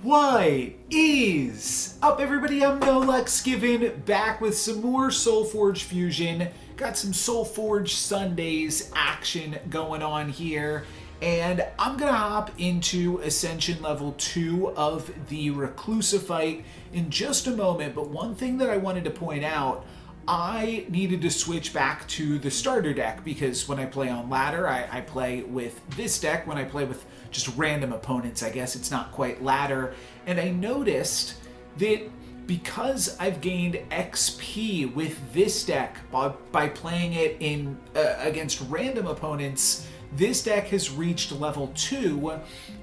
What is up, everybody? I'm Nolex, given back with some more Solforge Fusion. Got some Solforge Sundays action going on here, and I'm gonna hop into Ascension Level 2 of the Reclusifite in just a moment. But one thing that I wanted to point out, I needed to switch back to the starter deck because when I play on ladder, I play with this deck. When I play with just random opponents, I guess it's not quite ladder. And I noticed that because I've gained XP with this deck by playing it in against random opponents, this deck has reached level 2,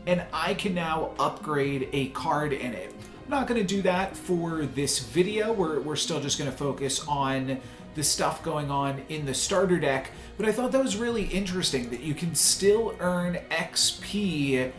and I can now upgrade a card in it. I'm not going to do that for this video. We're still just going to focus on the stuff going on in the starter deck, but I thought that was really interesting that you can still earn XP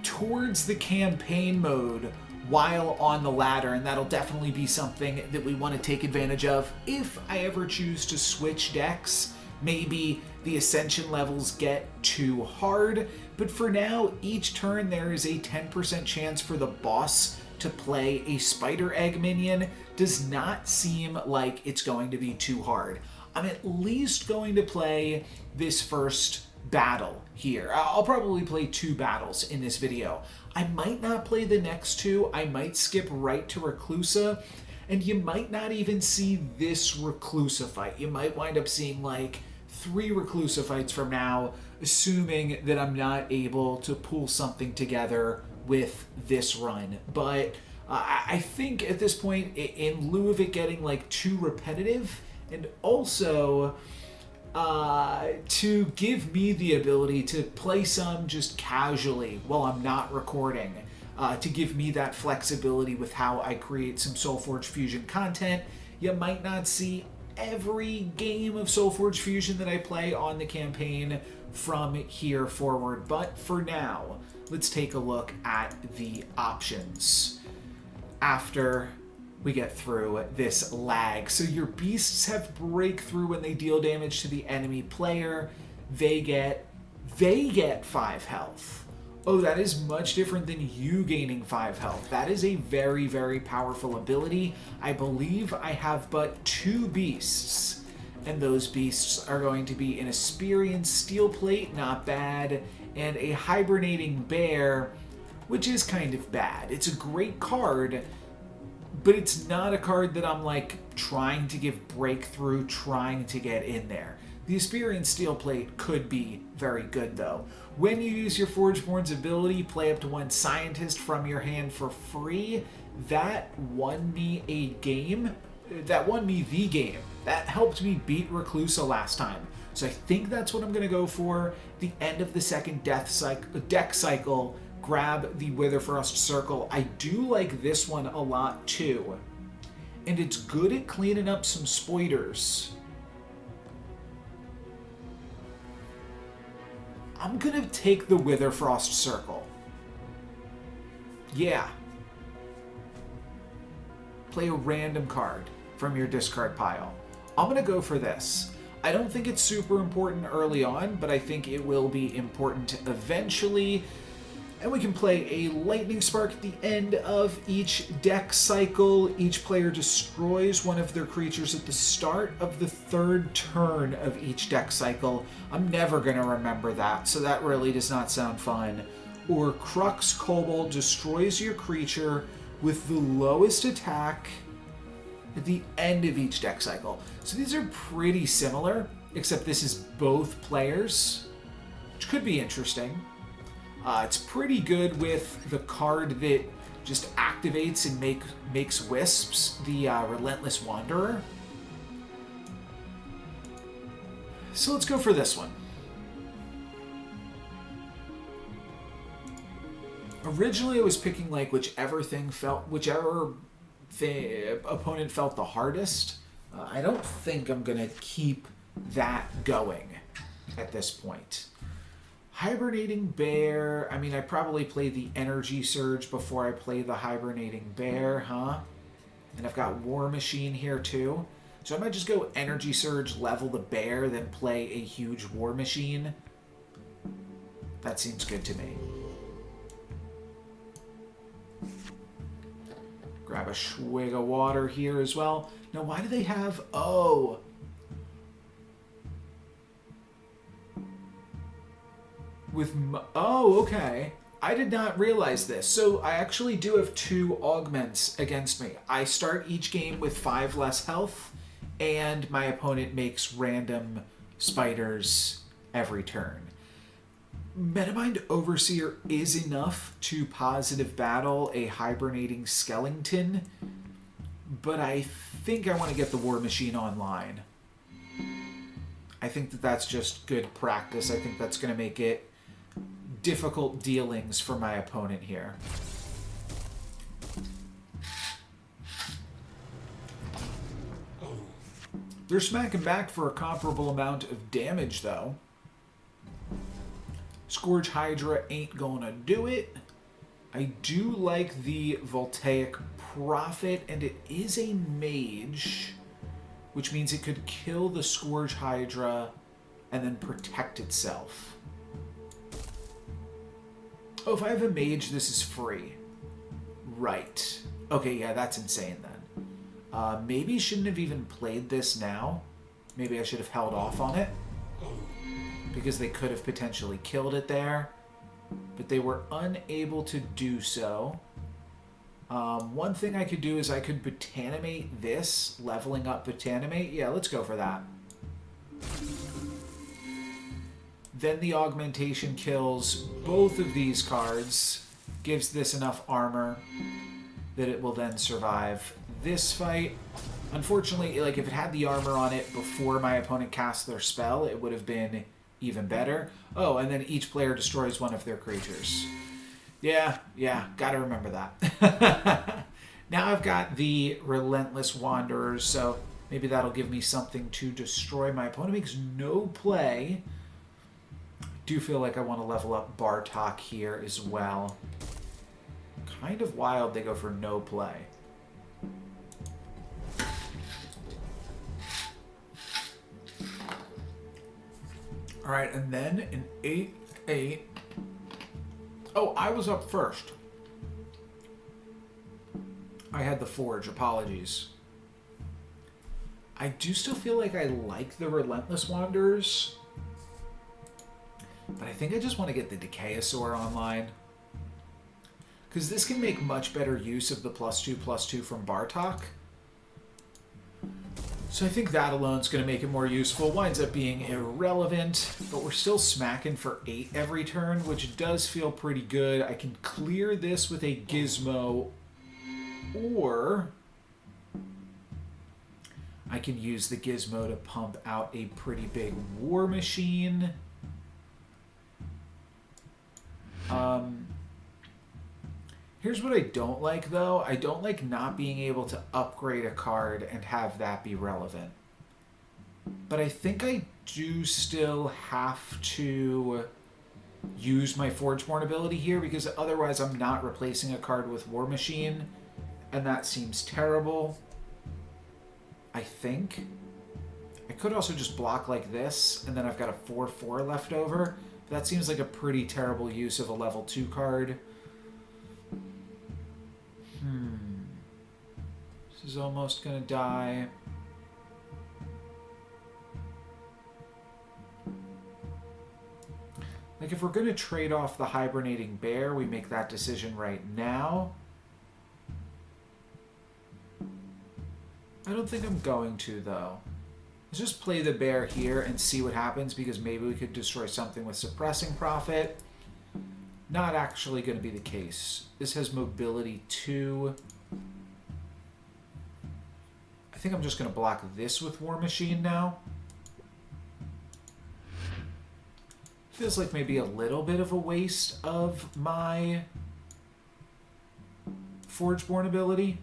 towards the campaign mode while on the ladder, and that'll definitely be something that we want to take advantage of if I ever choose to switch decks. Maybe the ascension levels get too hard, but for now, each turn there is a 10% chance for the boss to play a spider egg minion. Does not seem like it's going to be too hard. I'm at least going to play this first battle here. I'll probably play 2 battles in this video. I might not play the next 2. I might skip right to Reclusa, and you might not even see this Reclusifite. You might wind up seeing like 3 Reclusifites from now, assuming that I'm not able to pull something together with this run. But I think at this point, in lieu of it getting like too repetitive, and also to give me the ability to play some just casually while I'm not recording, to give me that flexibility with how I create some Solforge Fusion content, you might not see every game of Solforge Fusion that I play on the campaign from here forward. But for now, let's take a look at the options after we get through this lag. So your beasts have breakthrough when they deal damage to the enemy player. They get 5 health. Oh, that is much different than you gaining 5 health. That is a very, very powerful ability. I believe I have but 2 beasts, and those beasts are going to be an Asperian Steel Plate, not bad, and a Hibernating Bear, which is kind of bad. It's a great card, but it's not a card that I'm like trying to give breakthrough, trying to get in there. The Asperian Steel Plate could be very good though. When you use your Forgeborn's ability, play up to 1 Scientist from your hand for free. That won me a game. That won me the game. That helped me beat Reclusa last time. So I think that's what I'm going to go for. The end of the second deck cycle, grab the Witherfrost Circle. I do like this one a lot too. And it's good at cleaning up some spoilers. I'm going to take the Witherfrost Circle. Yeah. Play a random card from your discard pile. I'm going to go for this. I don't think it's super important early on, but I think it will be important eventually. And we can play a Lightning Spark at the end of each deck cycle. Each player destroys one of their creatures at the start of the 3rd turn of each deck cycle. I'm never going to remember that, so that really does not sound fun. Or Crux Kobold destroys your creature with the lowest attack at the end of each deck cycle. So these are pretty similar, except this is both players, which could be interesting. It's pretty good with the card that just activates and makes wisps, the Relentless Wanderer. So let's go for this one. Originally I was picking like whichever opponent felt the hardest. I don't think I'm gonna keep that going at this point. Hibernating Bear, I mean, I probably play the Energy Surge before I play the Hibernating Bear, huh? And I've got War Machine here too. So I might just go Energy Surge, level the Bear, then play a huge War Machine. That seems good to me. Grab a swig of water here as well. Now, why do they have... Oh. Oh, okay. I did not realize this. So I actually do have 2 augments against me. I start each game with 5 less health, and my opponent makes random spiders every turn. Metamind Overseer is enough to positive battle a hibernating skeleton, but I think I want to get the War Machine online. I think that that's just good practice. I think that's going to make it difficult dealings for my opponent here. They're smacking back for a comparable amount of damage, though. Scourge Hydra ain't gonna do it. I do like the Voltaic Prophet, and it is a mage, which means it could kill the Scourge Hydra and then protect itself. Oh, if I have a mage, this is free. Right. Okay, yeah, that's insane then. Maybe shouldn't have even played this now. Maybe I should have held off on it, because they could have potentially killed it there, but they were unable to do so. One thing I could do is I could Botanimate this, leveling up Botanimate. Yeah, let's go for that. Then the augmentation kills both of these cards, gives this enough armor that it will then survive this fight. Unfortunately, like if it had the armor on it before my opponent cast their spell, it would have been even better. Oh, and then each player destroys one of their creatures. Yeah, gotta remember that. Now I've got the Relentless Wanderers, so maybe that'll give me something to destroy. My opponent makes no play. I do feel like I want to level up Bartok here as well. Kind of wild they go for no play. Alright, and then an 8/8. Oh, I was up first. I had the Forge. Apologies. I do still feel like I like the Relentless Wanderers, but I think I just want to get the Decayosaur online, because this can make much better use of the +2/+2 from Bartok. So I think that alone is going to make it more useful. Winds up being irrelevant, but we're still smacking for 8 every turn, which does feel pretty good. I can clear this with a Gizmo, or I can use the Gizmo to pump out a pretty big War Machine. Here's what I don't like, though. I don't like not being able to upgrade a card and have that be relevant. But I think I do still have to use my Forgeborn ability here, because otherwise I'm not replacing a card with War Machine, and that seems terrible. I think. I could also just block like this, and then I've got a 4/4 left over. That seems like a pretty terrible use of a level 2 card. This is almost gonna die. Like, if we're gonna trade off the Hibernating Bear, we make that decision right now. I don't think I'm going to, though. Let's just play the bear here and see what happens, because maybe we could destroy something with Suppressing Prophet. Not actually going to be the case. This has mobility 2. I think I'm just going to block this with War Machine now. Feels like maybe a little bit of a waste of my Forgeborn ability.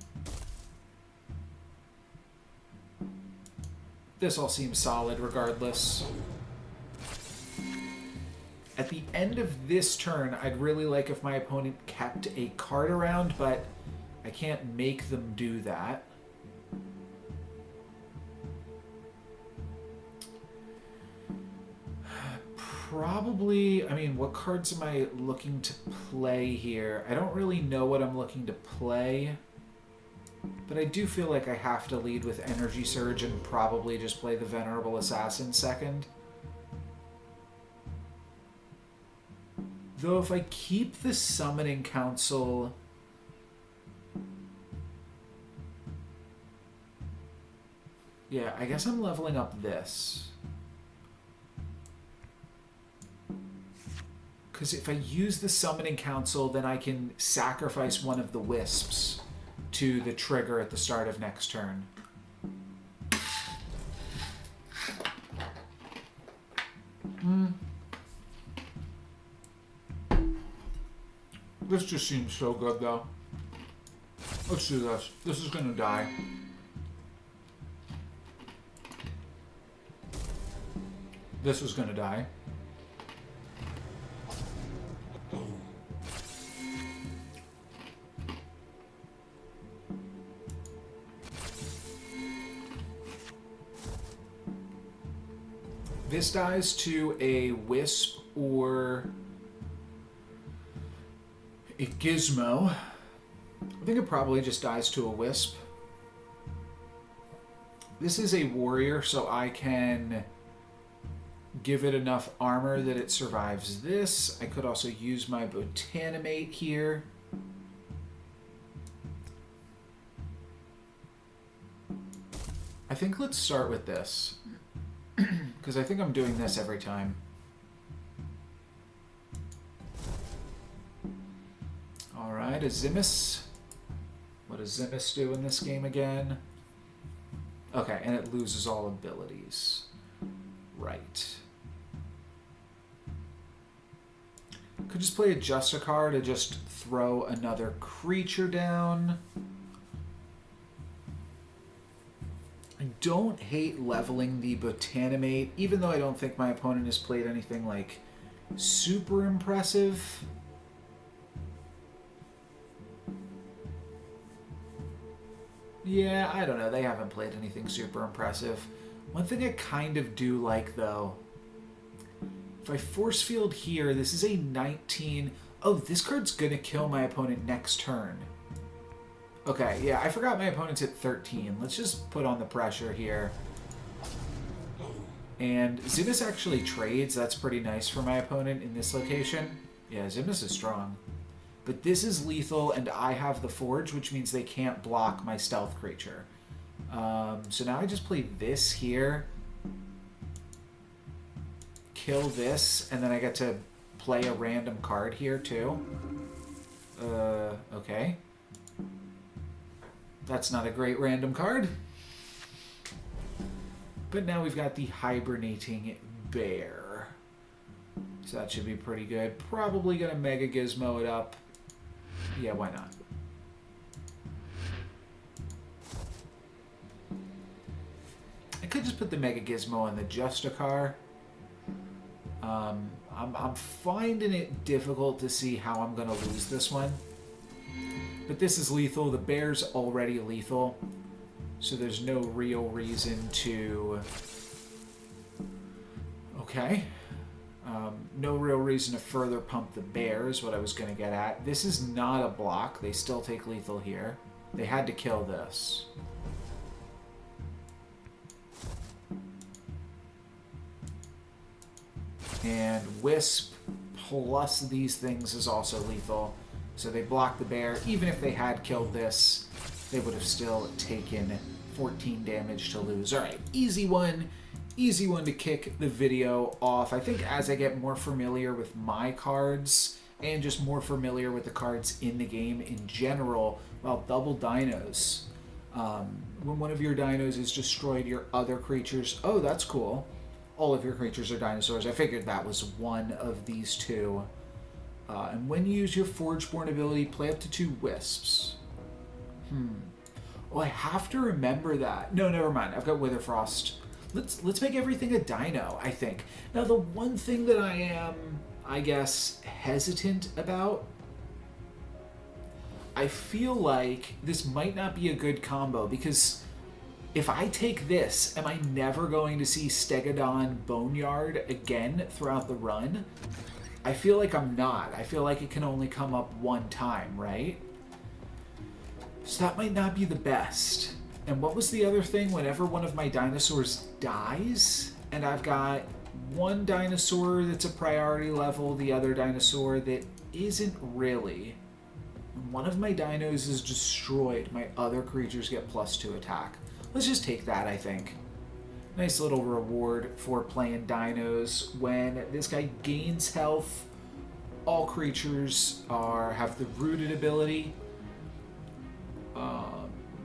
This all seems solid regardless. At the end of this turn, I'd really like if my opponent kept a card around, but I can't make them do that. Probably, I mean, what cards am I looking to play here? I don't really know what I'm looking to play. But I do feel like I have to lead with Energy Surge and probably just play the Venerable Assassin second. Though if I keep the Summoning Council... Yeah, I guess I'm leveling up this. Because if I use the Summoning Council, then I can sacrifice one of the Wisps to the trigger at the start of next turn. This just seems so good, though. Let's do this. This is gonna die. This was gonna die. This dies to a Wisp or a Gizmo. I think it probably just dies to a Wisp. This is a warrior, so I can give it enough armor that it survives this. I could also use my Botanimate here. I think let's start with this. Because I think I'm doing this every time. Alright, a Zimus. What does Zimus do in this game again? Okay, and it loses all abilities. Right. Could just play a Justicar to just throw another creature down. I don't hate leveling the Botanimate, even though I don't think my opponent has played anything like super impressive. Yeah, I don't know. They haven't played anything super impressive. One thing I kind of do like, though, if I force field here, this is a 19. Oh, this card's going to kill my opponent next turn. Okay, yeah, I forgot my opponent's at 13. Let's just put on the pressure here. And Zimus actually trades. That's pretty nice for my opponent in this location. Yeah, Zimus is strong. But this is lethal, and I have the Forge, which means they can't block my stealth creature. So now I just play this here. Kill this, and then I get to play a random card here, too. Okay. That's not a great random card. But now we've got the Hibernating Bear. So that should be pretty good. Probably going to Mega Gizmo it up. Yeah, why not? I could just put the Mega Gizmo on the Justicar. I'm finding it difficult to see how I'm going to lose this one. But this is lethal. The bear's already lethal. So there's no real reason to... Okay. No real reason to further pump the bear is what I was going to get at. This is not a block. They still take lethal here. They had to kill this. And Wisp plus these things is also lethal. So they block the bear. Even if they had killed this, they would have still taken 14 damage to lose. Alright, easy one. Easy one to kick the video off. I think as I get more familiar with my cards and just more familiar with the cards in the game in general, well, double dinos. When one of your dinos has destroyed your other creatures, oh, that's cool. All of your creatures are dinosaurs. I figured that was one of these two. And when you use your Forgeborn ability, play up to 2 Wisps. Oh, I have to remember that. No, never mind. I've got Witherfrost. Let's make everything a dino, I think. Now, the one thing that I am, I guess, hesitant about, I feel like this might not be a good combo, because if I take this, am I never going to see Stegodon Boneyard again throughout the run? I feel like I'm not. I feel like it can only come up one time, right? So that might not be the best. And what was the other thing? Whenever one of my dinosaurs dies, and I've got one dinosaur that's a priority level, the other dinosaur that isn't really. When one of my dinos is destroyed, my other creatures get +2 attack. Let's just take that, I think. Nice little reward for playing dinos. When this guy gains health, all creatures have the rooted ability.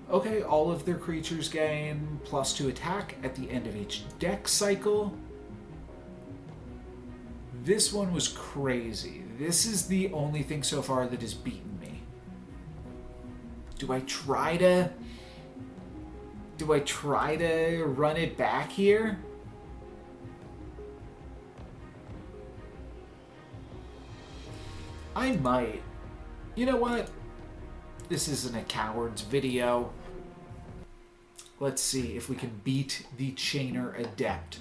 Okay, all of their creatures gain +2 attack at the end of each deck cycle. This one was crazy. This is the only thing so far that has beaten me. Do I try to run it back here? I might. You know what? This isn't a coward's video. Let's see if we can beat the Chainer Adept.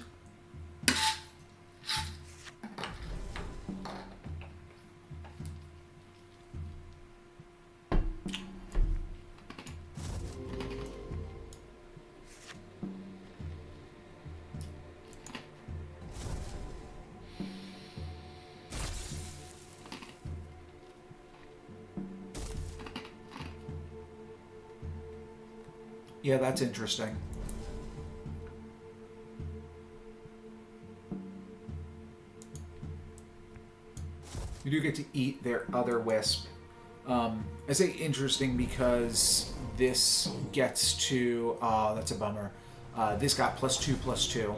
Yeah, that's interesting. You do get to eat their other wisp. I say interesting because this gets to... Oh, that's a bummer. This got +2/+2.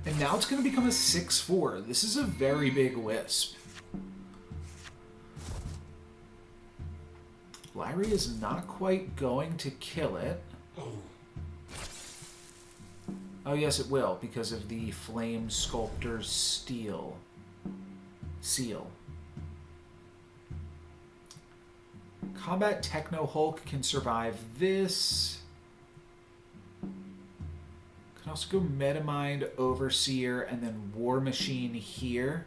And now it's going to become a 6/4. This is a very big wisp. Larry is not quite going to kill it. Oh, yes, it will, because of the Flame Sculptor's seal. Combat Techno Hulk can survive this. Can also go Metamind, Overseer, and then War Machine here.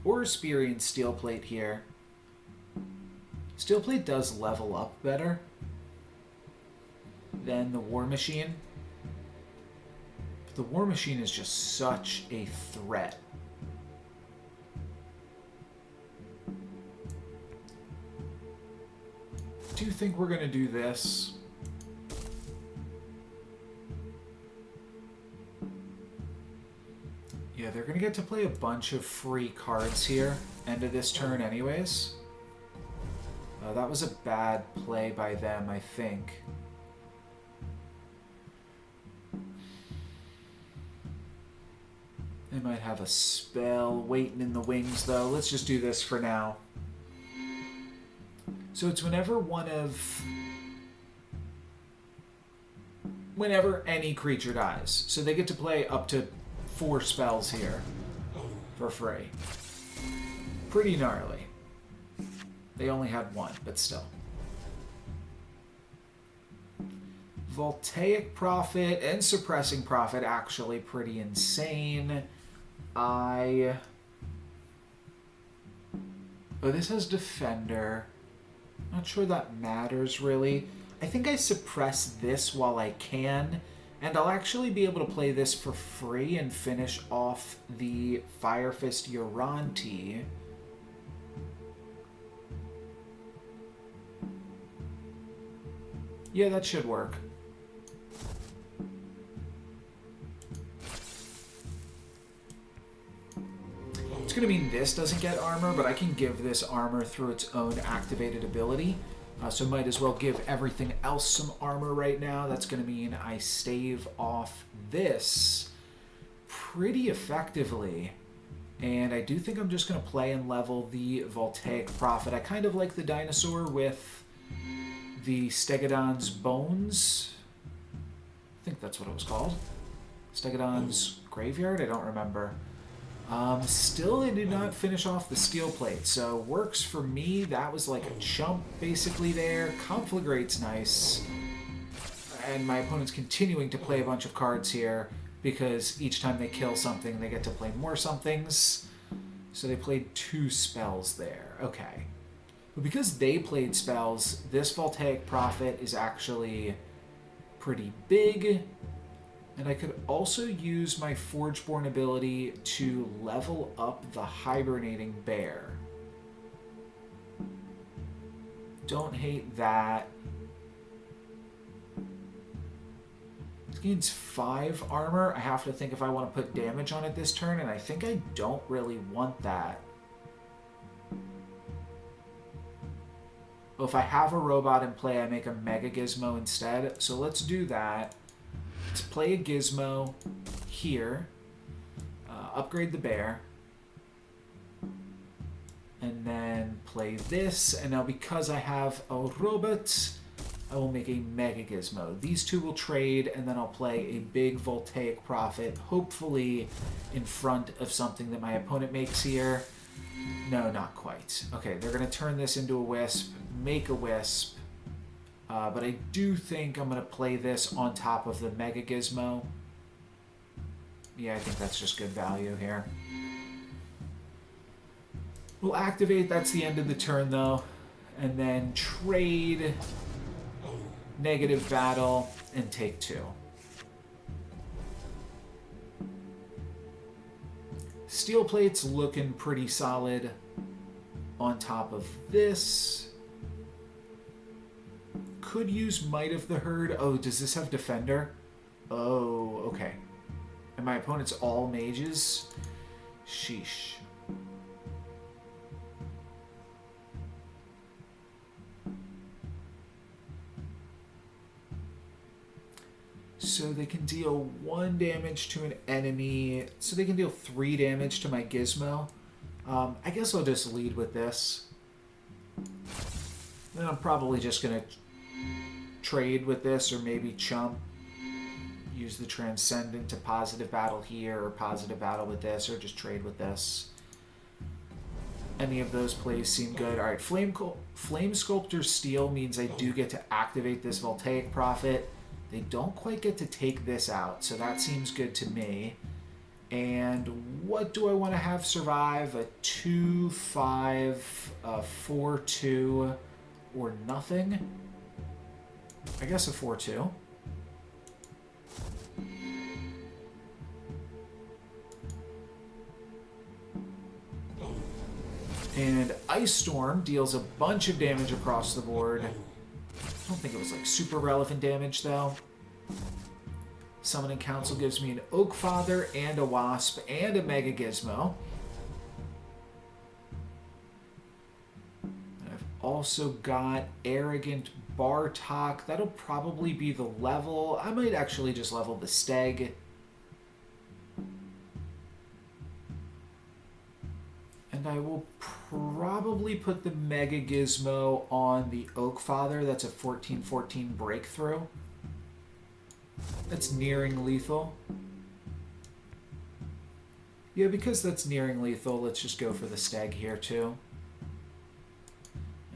Or Asperian Steel Plate here. Steel Plate does level up better than the War Machine. But the War Machine is just such a threat. Do you think we're going to do this? Yeah, they're going to get to play a bunch of free cards here. End of this turn anyways. That was a bad play by them, I think. They might have a spell waiting in the wings, though. Let's just do this for now. So it's whenever any creature dies. So they get to play up to 4 spells here for free. Pretty gnarly. They only had 1, but still. Voltaic Prophet and Suppressing Prophet, actually pretty insane. Oh, this has Defender. Not sure that matters, really. I think I suppress this while I can, and I'll actually be able to play this for free and finish off the Fire Fist Uranti. Yeah, that should work. It's going to mean this doesn't get armor, but I can give this armor through its own activated ability. So might as well give everything else some armor right now. That's going to mean I stave off this pretty effectively. And I do think I'm just going to play and level the Voltaic Prophet. I kind of like the dinosaur with the Stegodon's Bones. I think that's what it was called. Stegodon's Graveyard? I don't remember. Still, they did not finish off the Steel Plate, so works for me. That was like a chump, basically, there. Conflagrate's nice. And my opponent's continuing to play a bunch of cards here, because each time they kill something, they get to play more somethings. So they played 2 spells there. Okay. But because they played spells, this Voltaic Prophet is actually pretty big. And I could also use my Forgeborn ability to level up the Hibernating Bear. Don't hate that. It gains 5 armor. I have to think if I want to put damage on it this turn, and I think I don't really want that. Well, if I have a robot in play, I make a Mega Gizmo instead. So let's do that. Let's play a Gizmo here. Upgrade the bear. And then play this. And now because I have a robot, I will make a Mega Gizmo. These two will trade, and then I'll play a big Voltaic Prophet, hopefully in front of something that my opponent makes here. No, not quite. Okay, they're going to turn this into a Wisp, make a Wisp. But I do think I'm going to play this on top of the Mega Gizmo. Yeah, I think that's just good value here. We'll activate, that's the end of the turn though. And then trade, negative battle, and take 2. Steel plate's looking pretty solid on top of this. Could use Might of the Herd. Oh, does this have Defender? Oh, okay. And my opponent's all mages? Sheesh. So they can deal 1 damage to an enemy. So they can deal 3 damage to my Gizmo. I guess I'll just lead with this. Then I'm probably just going to trade with this, or maybe chump. Use the Transcendent to positive battle here, or positive battle with this, or just trade with this. Any of those plays seem good. Alright, Flame Sculptor Steel means I do get to activate this Voltaic Prophet. They don't quite get to take this out, so that seems good to me. And what do I want to have survive? A 2-5, a 4-2, or nothing? I guess a 4-2. And Ice Storm deals a bunch of damage across the board. I don't think it was like super relevant damage though. Summoning Council gives me an Oak Father and a Wasp and a Mega Gizmo. I've also got Arrogant Bartok. That'll probably be the level. I might actually just level the Steg. And I will probably put the Mega Gizmo on the Oak Father. That's a 14-14 breakthrough. That's nearing lethal. Yeah, because that's nearing lethal, let's just go for the Steg here too.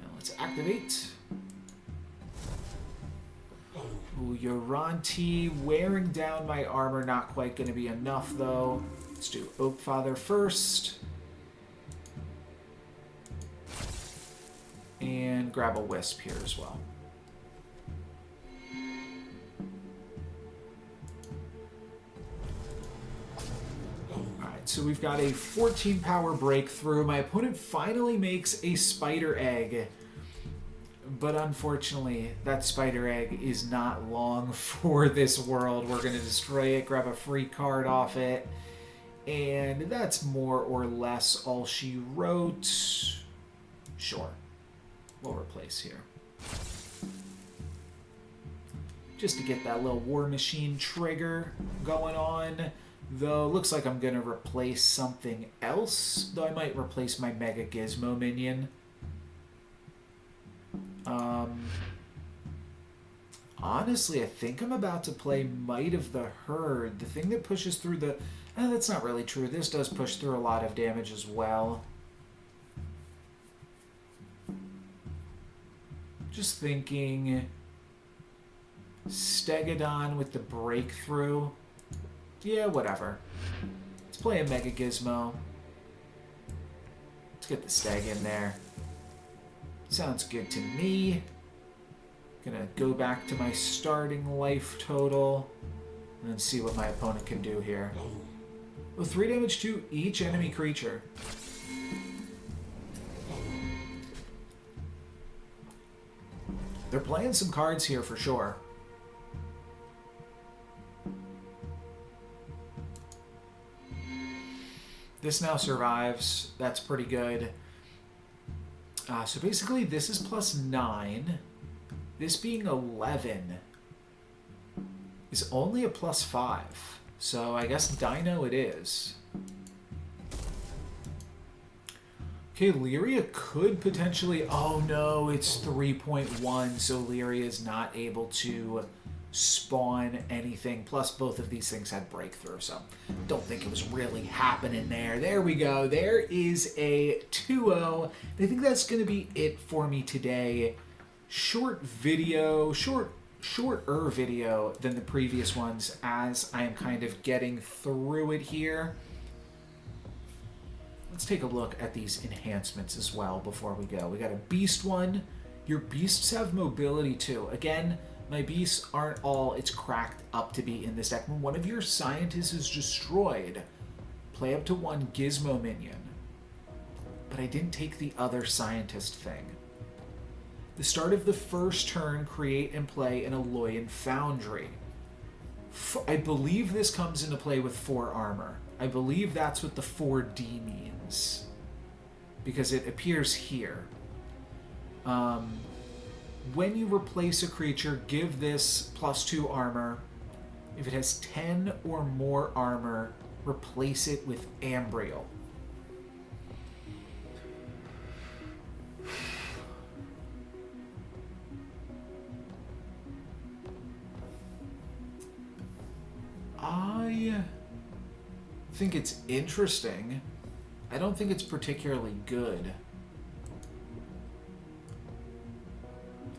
Now let's activate. Ooh, Yoranti wearing down my armor, not quite going to be enough though. Let's do Oak Father first. And grab a Wisp here as well. Alright, so we've got a 14 power breakthrough. My opponent finally makes a Spider Egg. But unfortunately, that Spider Egg is not long for this world. We're going to destroy it, grab a free card off it. And that's more or less all she wrote. Sure. We'll replace here. Just to get that little War Machine trigger going on. Though, looks like I'm going to replace something else. Though I might replace my Mega Gizmo minion. Honestly, I think I'm about to play Might of the Herd. The thing that pushes through the... that's not really true. This does push through a lot of damage as well. Just thinking... Stegodon with the breakthrough. Yeah, whatever. Let's play a Mega Gizmo. Let's get the Steg in there. Sounds good to me. Gonna go back to my starting life total and then see what my opponent can do here. Well, 3 damage to each enemy creature. They're playing some cards here for sure. This now survives. That's pretty good. So basically this is +9. This being 11 is only a +5. So I guess Dino it is. Okay, Lyria could potentially... Oh no, it's 3.1, so Lyria is not able to spawn anything. Plus, both of these things had breakthrough, so don't think it was really happening there. There we go. There is a 2-0. I think that's going to be it for me today. Shorter video than the previous ones as I am kind of getting through it here. Let's take a look at these enhancements as well before we go. We got a beast one. Your beasts have mobility too. Again, my beasts aren't all it's cracked up to be in this deck. When one of your scientists is destroyed, play up to 1 gizmo minion. But I didn't take the other scientist thing. The start of the first turn, create and play an Aloyan Foundry. I believe this comes into play with 4 armor. I believe that's what the 4D means. Because it appears here. When you replace a creature, give this +2 armor. If it has 10 or more armor, replace it with Ambriel. I think it's interesting. I don't think it's particularly good.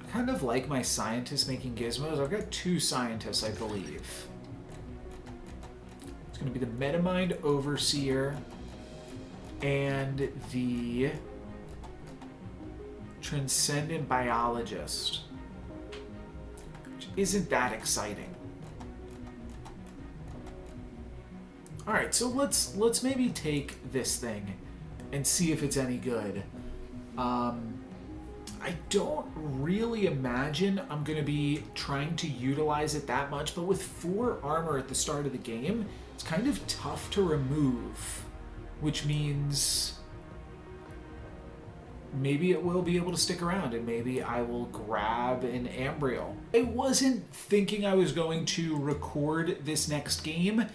I kind of like my scientists making gizmos. I've got 2 scientists, I believe. It's going to be the Metamind Overseer and the Transcendent Biologist, which isn't that exciting. All right, so let's maybe take this thing and see if it's any good. I don't really imagine I'm going to be trying to utilize it that much, but with 4 armor at the start of the game, it's kind of tough to remove, which means maybe it will be able to stick around and maybe I will grab an Ambriel. I wasn't thinking I was going to record this next game,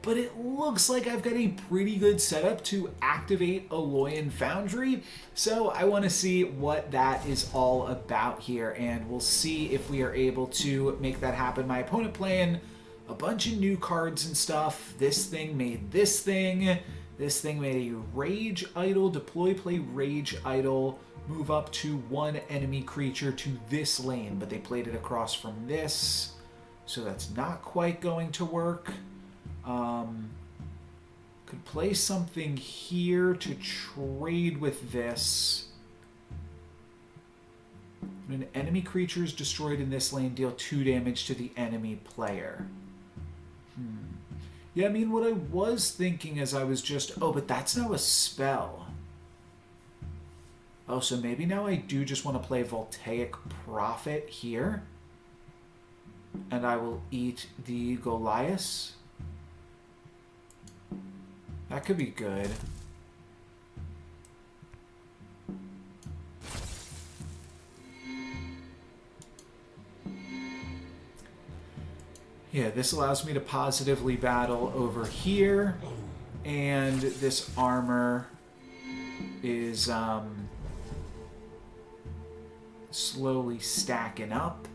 but it looks like I've got a pretty good setup to activate Aloyan Foundry, so I want to see what that is all about here, and we'll see if we are able to make that happen. My opponent playing a bunch of new cards and stuff. This thing made this thing. This thing made a Rage Idol, deploy, play Rage Idol, move up to 1 enemy creature to this lane, but they played it across from this, so that's not quite going to work. Could play something here to trade with this. When an enemy creature is destroyed in this lane, deal 2 damage to the enemy player. Yeah, I mean, what I was thinking as I was just... Oh, but that's now a spell. Oh, so maybe now I do just want to play Voltaic Prophet here. And I will eat the Goliath. That could be good. Yeah, this allows me to positively battle over here, and this armor is slowly stacking up.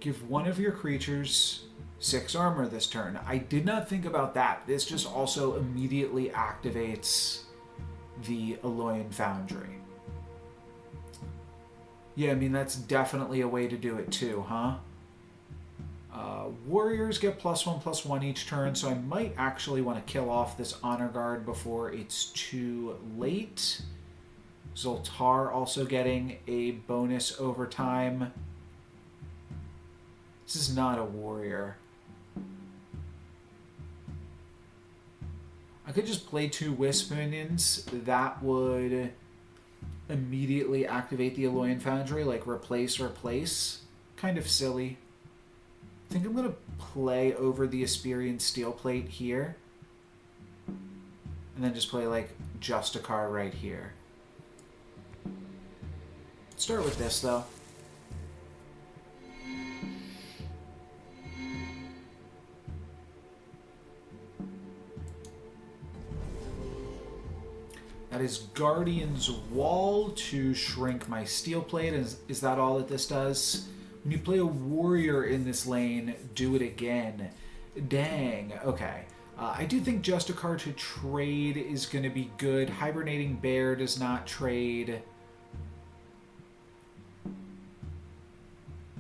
Give one of your creatures 6 armor this turn. I did not think about that. This just also immediately activates the Aloyan Foundry. Yeah, I mean, that's definitely a way to do it too, huh? Warriors get +1/+1 each turn, so I might actually want to kill off this Honor Guard before it's too late. Zoltar also getting a bonus over time. This is not a warrior. I could just play 2 Wisp Minions. That would immediately activate the Eloyan Foundry, like replace. Kind of silly. I think I'm going to play over the Asperian Steel Plate here. And then just play like Justicar right here. Start with this though. That is Guardian's Wall to shrink my Steel Plate. Is that all that this does? When you play a warrior in this lane, do it again. Dang, okay. I do think Justicar to trade is going to be good. Hibernating Bear does not trade.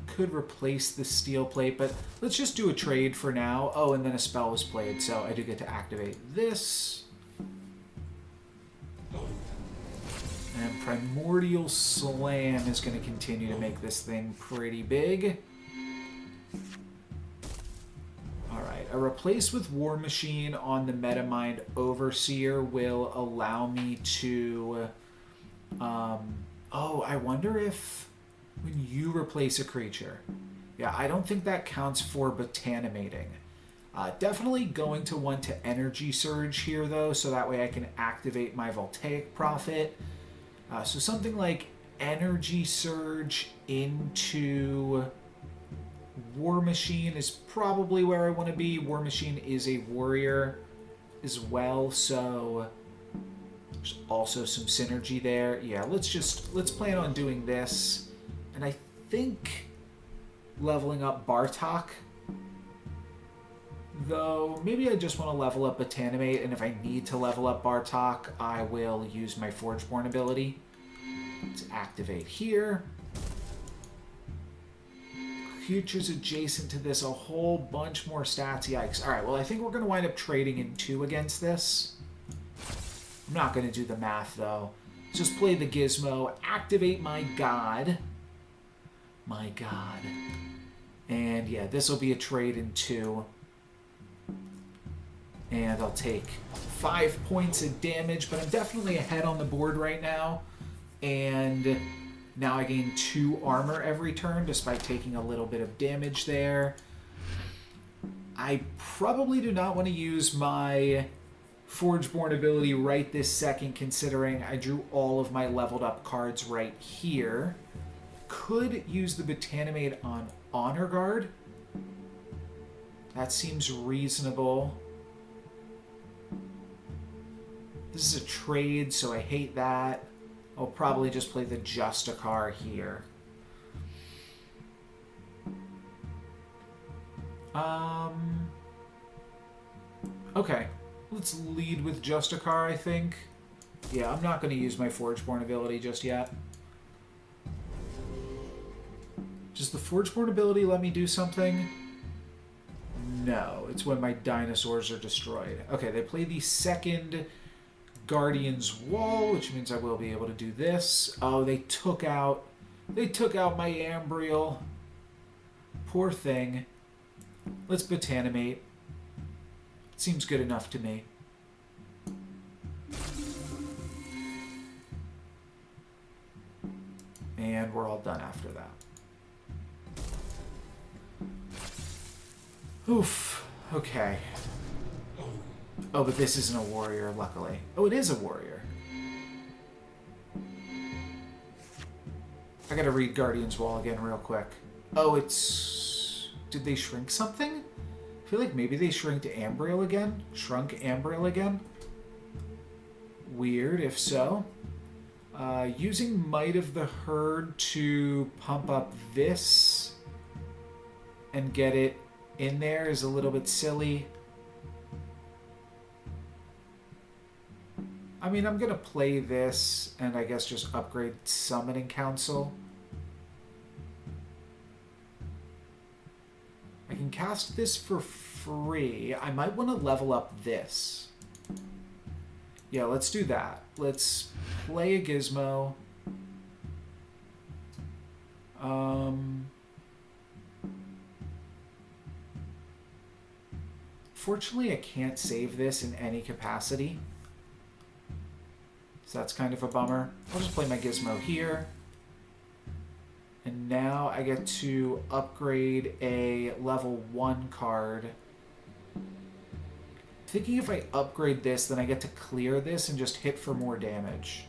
Could replace the Steel Plate, but let's just do a trade for now. Oh, and then a spell was played, so I do get to activate this. And Primordial Slam is going to continue to make this thing pretty big. Alright, a replace with War Machine on the Metamind Overseer will allow me to... oh, I wonder if when you replace a creature... Yeah, I don't think that counts for Botanimating. Definitely going to want to Energy Surge here, though, so that way I can activate my Voltaic Prophet. So something like Energy Surge into War Machine is probably where I want to be. War Machine is a warrior as well, so there's also some synergy there. Yeah, let's plan on doing this. And I think leveling up Bartok. Though, maybe I just want to level up Botanimate, and if I need to level up Bartok, I will use my Forgeborn ability. Let's activate here. Creatures adjacent to this, a whole bunch more stats, yikes. Alright, well I think we're going to wind up trading in 2 against this. I'm not going to do the math, though. Just play the Gizmo, activate my god. My god. And yeah, this will be a trade in 2. And I'll take 5 points of damage, but I'm definitely ahead on the board right now. And now I gain 2 armor every turn, despite taking a little bit of damage there. I probably do not want to use my Forgeborn ability right this second, considering I drew all of my leveled up cards right here. Could use the Botanimate on Honor Guard. That seems reasonable. This is a trade, so I hate that. I'll probably just play the Justicar here. Okay. Let's lead with Justicar, I think. Yeah, I'm not going to use my Forgeborn ability just yet. Does the Forgeborn ability let me do something? No, it's when my dinosaurs are destroyed. Okay, they play the second Guardian's Wall, which means I will be able to do this. Oh, they took out my Ambriel. Poor thing. Let's Botanimate. Seems good enough to me. And we're all done after that. Oof. Okay. Oh, but this isn't a warrior, luckily. Oh, it is a warrior. I gotta read Guardian's Wall again real quick. Oh, it's... Did they shrink something? I feel like maybe they shrunk Ambriel again? Shrunk Ambriel again? Weird, if so. Using Might of the Herd to pump up this and get it in there is a little bit silly. I mean, I'm going to play this and I guess just upgrade Summoning Council. I can cast this for free. I might want to level up this. Yeah, let's do that. Let's play a gizmo. Fortunately, I can't save this in any capacity. So that's kind of a bummer. I'll just play my gizmo here. And now I get to upgrade a level 1 card. Thinking if I upgrade this, then I get to clear this and just hit for more damage.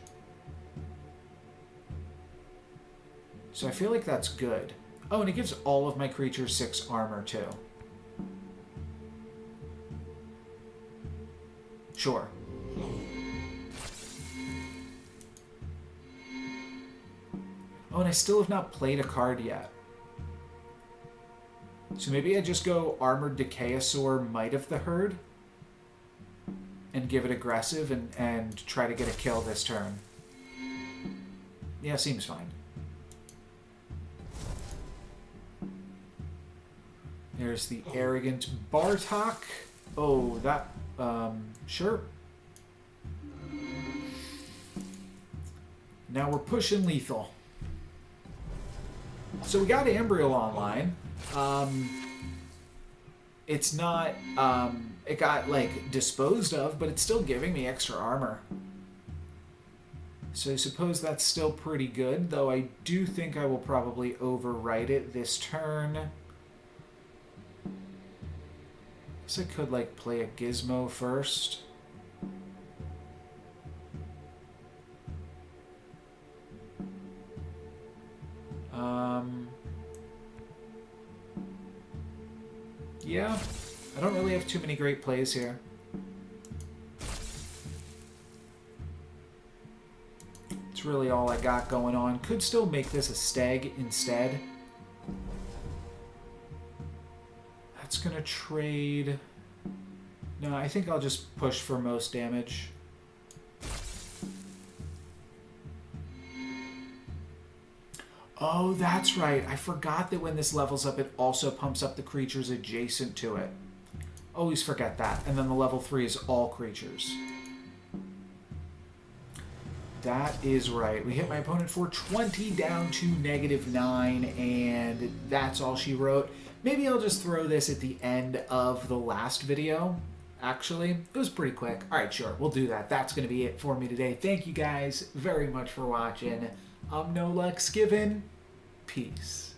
So I feel like that's good. Oh, and it gives all of my creatures 6 armor, too. Sure. Oh, and I still have not played a card yet. So maybe I just go Armored Decayosaur, Might of the Herd, and give it aggressive and try to get a kill this turn. Yeah, seems fine. There's the Arrogant Bartok. Oh, that... sure. Now we're pushing lethal. So we got Ambriel online. It's not... it got, like, disposed of, but it's still giving me extra armor. So I suppose that's still pretty good, though I do think I will probably overwrite it this turn. Guess I could, like, play a gizmo first. Yeah, I don't really have too many great plays here. It's really all I got going on. Could still make this a stag instead. That's gonna trade... No, I think I'll just push for most damage. Oh, that's right. I forgot that when this levels up, it also pumps up the creatures adjacent to it. Always forget that. And then the level 3 is all creatures. That is right. We hit my opponent for 20 down to -9, and that's all she wrote. Maybe I'll just throw this at the end of the last video. Actually, it was pretty quick. All right, sure. We'll do that. That's going to be it for me today. Thank you guys very much for watching. I'm No Luck's Given. Peace.